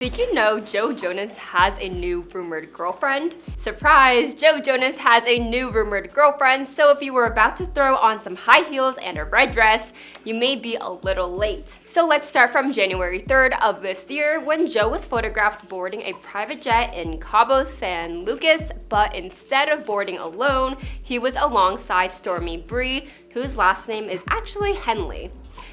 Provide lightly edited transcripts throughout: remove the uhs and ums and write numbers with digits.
Did you know Joe Jonas has a new rumored girlfriend? Surprise! Joe Jonas has a new rumored girlfriend, so if you were about to throw on some high heels and a red dress, you may be a little late. So let's start from January 3rd of this year when Joe was photographed boarding a private jet in Cabo San Lucas, but instead of boarding alone, he was alongside Stormy Bree, whose last name is actually Henley.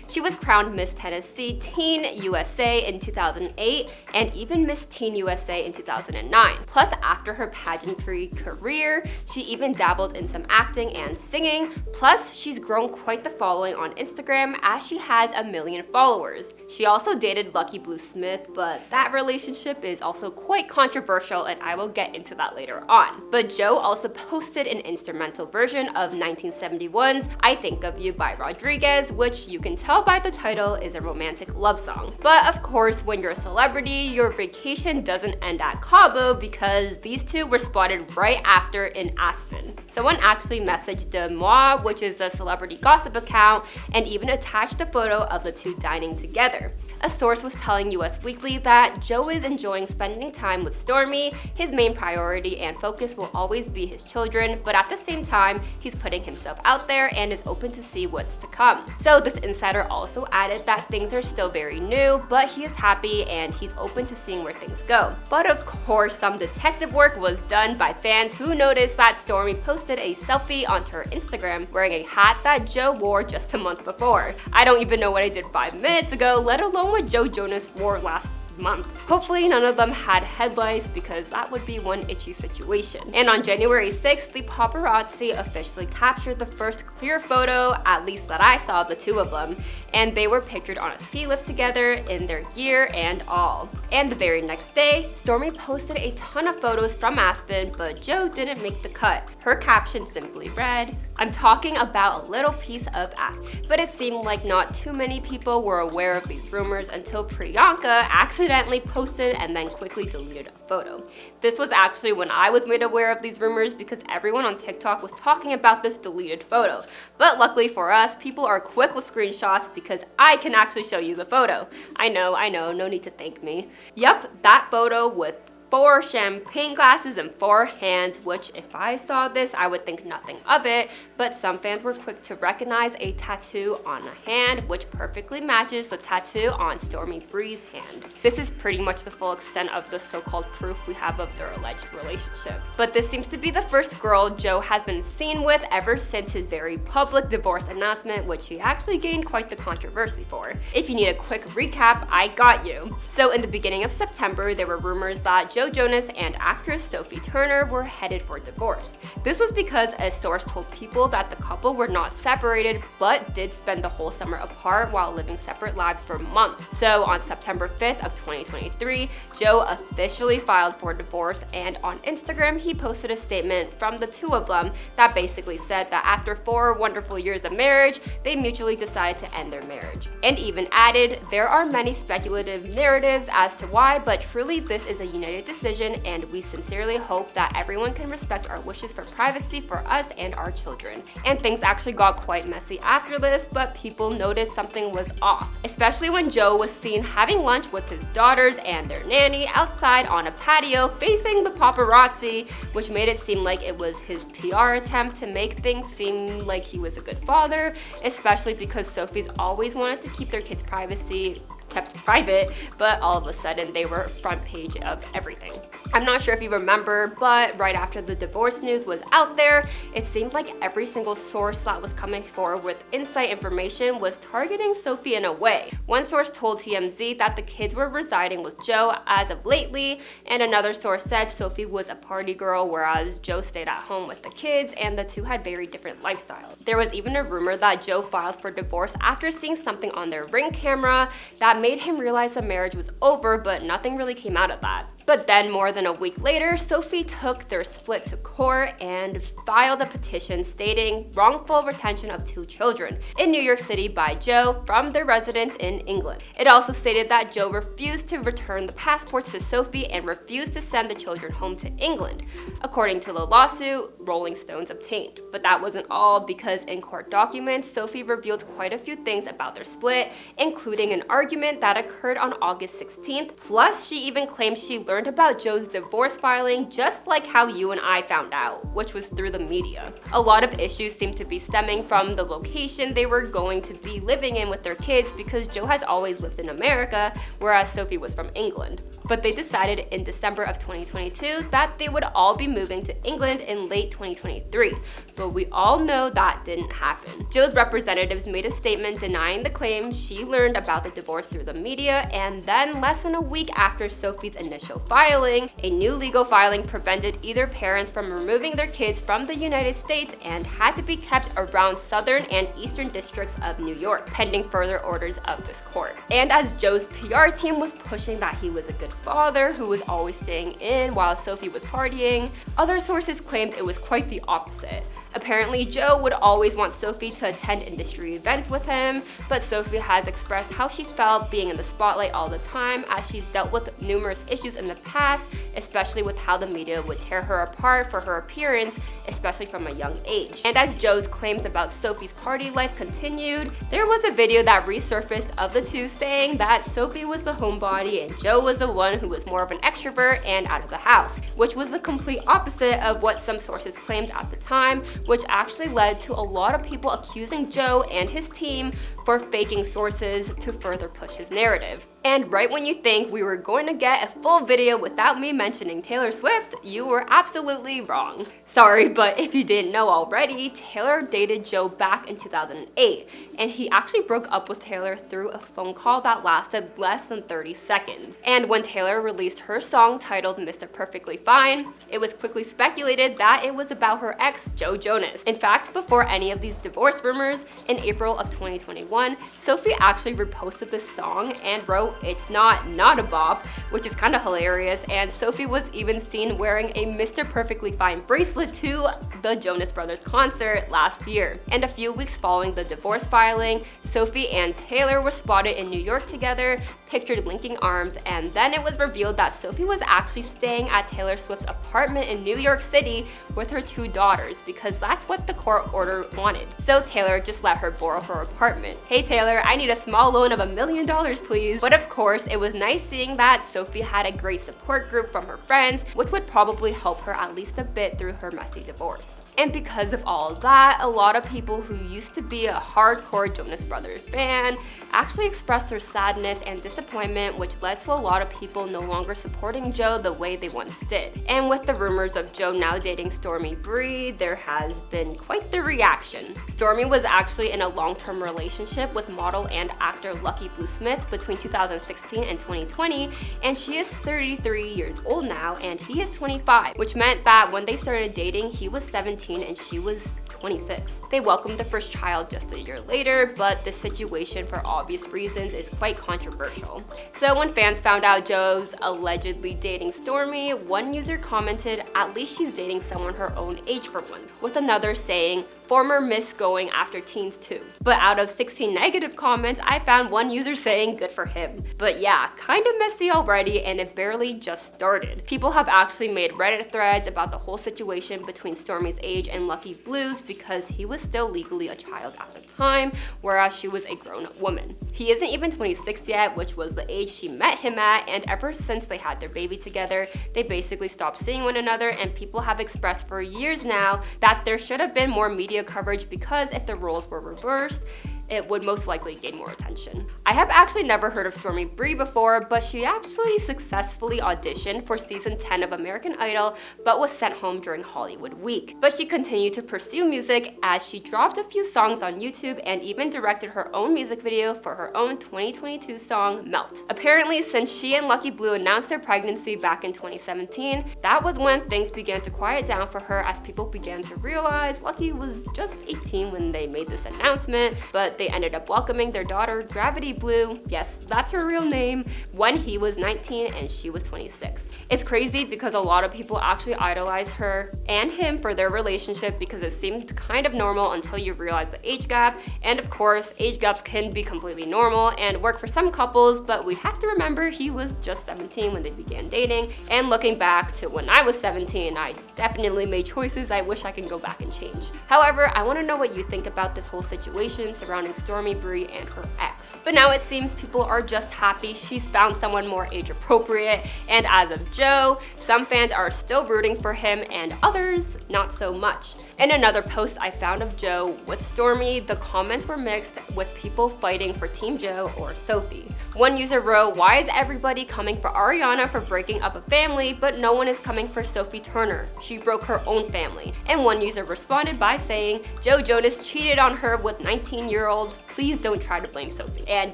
She was crowned Miss Tennessee Teen USA in 2008 and even Miss Teen USA in 2009. Plus, after her pageantry career, she even dabbled in some acting and singing. Plus, she's grown quite the following on Instagram as she has 1 million followers. She also dated Lucky Blue Smith, but that relationship is also quite controversial and I will get into that later on. But Joe also posted an instrumental version of 1971's I Think of You by Rodriguez, which you can tell by the title is a romantic love song. But of course, when you're a celebrity, your vacation doesn't end at Cabo because these two were spotted right after in Aspen. Someone actually messaged the Moi, which is a celebrity gossip account, and even attached a photo of the two dining together. A source was telling US Weekly that Joe is enjoying spending time with Stormy. His main priority and focus will always be his children, but at the same time, he's putting himself out there and is open to see what's to come. So this insider also added that things are still very new, but he is happy and he's open to seeing where things go. But of course, some detective work was done by fans who noticed that Stormy posted a selfie onto her Instagram wearing a hat that Joe wore just a month before. I don't even know what I did 5 minutes ago, let alone what Joe Jonas wore last month. Hopefully none of them had headlights because that would be one itchy situation. And on January 6th, the paparazzi officially captured the first clear photo, at least that I saw, of the two of them, and they were pictured on a ski lift together in their gear and all. And the very next day, Stormy posted a ton of photos from Aspen, but Joe didn't make the cut. Her caption simply read, "I'm talking about a little piece of Aspen." But it seemed like not too many people were aware of these rumors until Priyanka accidentally posted and then quickly deleted a photo. This was actually when I was made aware of these rumors because everyone on TikTok was talking about this deleted photo. But luckily for us, people are quick with screenshots because I can actually show you the photo. I know, no need to thank me. Yup, that photo with 4 champagne glasses and 4 hands, which if I saw this, I would think nothing of it, but some fans were quick to recognize a tattoo on a hand, which perfectly matches the tattoo on Stormy Bree's hand. This is pretty much the full extent of the so-called proof we have of their alleged relationship. But this seems to be the first girl Joe has been seen with ever since his very public divorce announcement, which he actually gained quite the controversy for. If you need a quick recap, I got you. So in the beginning of September, there were rumors that Joe Jonas and actress Sophie Turner were headed for divorce. This was because a source told People that the couple were not separated but did spend the whole summer apart while living separate lives for months. So on September 5th of 2023, Joe officially filed for divorce, and on Instagram he posted a statement from the two of them that basically said that after 4 wonderful years of marriage, they mutually decided to end their marriage. And even added, "There are many speculative narratives as to why, but truly this is a united decision and we sincerely hope that everyone can respect our wishes for privacy for us and our children." And things actually got quite messy after this, but people noticed something was off, especially when Joe was seen having lunch with his daughters and their nanny outside on a patio facing the paparazzi, which made it seem like it was his PR attempt to make things seem like he was a good father, especially because Sophie's always wanted to keep their kids' privacy kept private, but all of a sudden they were front page of everything. I'm not sure if you remember, but right after the divorce news was out there, it seemed like every single source that was coming forward with inside information was targeting Sophie in a way. One source told TMZ that the kids were residing with Joe as of lately, and another source said Sophie was a party girl, whereas Joe stayed at home with the kids, and the two had very different lifestyles. There was even a rumor that Joe filed for divorce after seeing something on their Ring camera that made him realize the marriage was over, but nothing really came out of that. But then more than a week later, Sophie took their split to court and filed a petition stating wrongful retention of 2 children in New York City by Joe from their residence in England. It also stated that Joe refused to return the passports to Sophie and refused to send the children home to England, according to the lawsuit Rolling Stones obtained. But that wasn't all, because in court documents, Sophie revealed quite a few things about their split, including an argument that occurred on August 16th. Plus, she even claimed she learned about Joe's divorce filing just like how you and I found out, which was through the media. A lot of issues seem to be stemming from the location they were going to be living in with their kids, because Joe has always lived in America, whereas Sophie was from England. But they decided in December of 2022 that they would all be moving to England in late 2023. But we all know that didn't happen. Joe's representatives made a statement denying the claims she learned about the divorce through the media, and then less than a week after Sophie's initial filing, a new legal filing prevented either parents from removing their kids from the United States and had to be kept around southern and eastern districts of New York, pending further orders of this court. And as Joe's PR team was pushing that he was a good father who was always staying in while Sophie was partying, other sources claimed it was quite the opposite. Apparently, Joe would always want Sophie to attend industry events with him, but Sophie has expressed how she felt being in the spotlight all the time, as she's dealt with numerous issues in the past, especially with how the media would tear her apart for her appearance, especially from a young age. And as Joe's claims about Sophie's party life continued, there was a video that resurfaced of the two saying that Sophie was the homebody and Joe was the one who was more of an extrovert and out of the house, which was the complete opposite of what some sources claimed at the time, which actually led to a lot of people accusing Joe and his team for faking sources to further push his narrative. And right when you think we were going to get a full video without me mentioning Taylor Swift, you were absolutely wrong. Sorry, but if you didn't know already, Taylor dated Joe back in 2008, and he actually broke up with Taylor through a phone call that lasted less than 30 seconds. And when Taylor released her song titled Mr. Perfectly Fine, it was quickly speculated that it was about her ex, Joe Jonas. In fact, before any of these divorce rumors, in April of 2021, Sophie actually reposted this song and wrote, "It's not a bop," which is kind of hilarious, and Sophie was even seen wearing a Mr. Perfectly Fine bracelet to the Jonas Brothers concert last year. And a few weeks following the divorce filing, Sophie and Taylor were spotted in New York together, pictured linking arms, and then it was revealed that Sophie was actually staying at Taylor Swift's apartment in New York City with her 2 daughters, because that's what the court order wanted. So Taylor just let her borrow her apartment. "Hey Taylor, I need a small loan of $1 million, please." But of course, it was nice seeing that Sophie had a great support group from her friends, which would probably help her at least a bit through her messy divorce. And because of all of that, a lot of people who used to be a hardcore Jonas Brothers fan actually expressed their sadness and disappointment, which led to a lot of people no longer supporting Joe the way they once did. And with the rumors of Joe now dating Stormy Bree, there has been quite the reaction. Stormy was actually in a long-term relationship with model and actor Lucky Blue Smith between 2016 and 2020, and she is 33 years old now and he is 25, which meant that when they started dating, he was 17 and she was 26. They welcomed the first child just a year later, but the situation, for obvious reasons, is quite controversial. So when fans found out Joe's allegedly dating Stormy, one user commented, "At least she's dating someone her own age for one," with another saying, "Former miss going after teens too." But out of 16 negative comments, I found one user saying good for him. But yeah, kind of messy already, and it barely just started. People have actually made Reddit threads about the whole situation between Stormy's age and Lucky Blue's, because he was still legally a child at the time, whereas she was a grown woman. He isn't even 26 yet, which was the age she met him at, and ever since they had their baby together, they basically stopped seeing one another, and people have expressed for years now that there should have been more media coverage, because if the roles were reversed, it would most likely gain more attention. I have actually never heard of Stormy Bree before, but she actually successfully auditioned for season 10 of American Idol, but was sent home during Hollywood Week. But she continued to pursue music, as she dropped a few songs on YouTube and even directed her own music video for her own 2022 song, Melt. Apparently, since she and Lucky Blue announced their pregnancy back in 2017, that was when things began to quiet down for her, as people began to realize Lucky was just 18 when they made this announcement, but but they ended up welcoming their daughter, Gravity Blue, yes, that's her real name, when he was 19 and she was 26. It's crazy because a lot of people actually idolize her and him for their relationship because it seemed kind of normal until you realize the age gap. And of course, age gaps can be completely normal and work for some couples, but we have to remember he was just 17 when they began dating. And looking back to when I was 17, I definitely made choices I wish I could go back and change. However, I want to know what you think about this whole situation surrounding Stormy Bree and her ex. But now it seems people are just happy she's found someone more age appropriate, and as of Joe, some fans are still rooting for him and others not so much. In another post I found of Joe with Stormy, the comments were mixed with people fighting for Team Joe or Sophie. One user wrote, "Why is everybody coming for Ariana for breaking up a family, but no one is coming for Sophie Turner? She broke her own family." And one user responded by saying, "Joe Jonas cheated on her with 19-year-olds. Please don't try to blame Sophie." And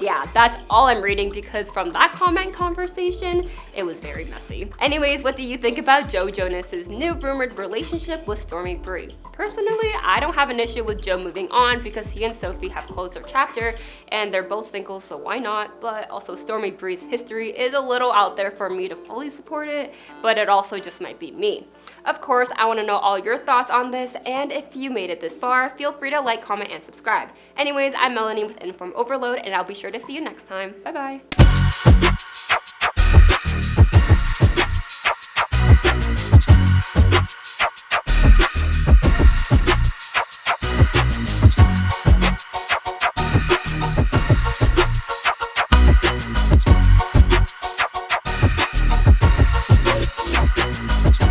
yeah, that's all I'm reading because from that comment conversation, it was very messy. Anyways, what do you think about Joe Jonas's new rumored relationship with Stormy Bree? Personally, I don't have an issue with Joe moving on because he and Sophie have closed their chapter and they're both single, so why not? But also Stormy Bree's history is a little out there for me to fully support it, but it also just might be me. Of course, I want to know all your thoughts on this, and if you made it this far, feel free to like, comment, and subscribe. Anyways, I'm Melanie with InformOverload, and I'll be sure to see you next time. Bye bye.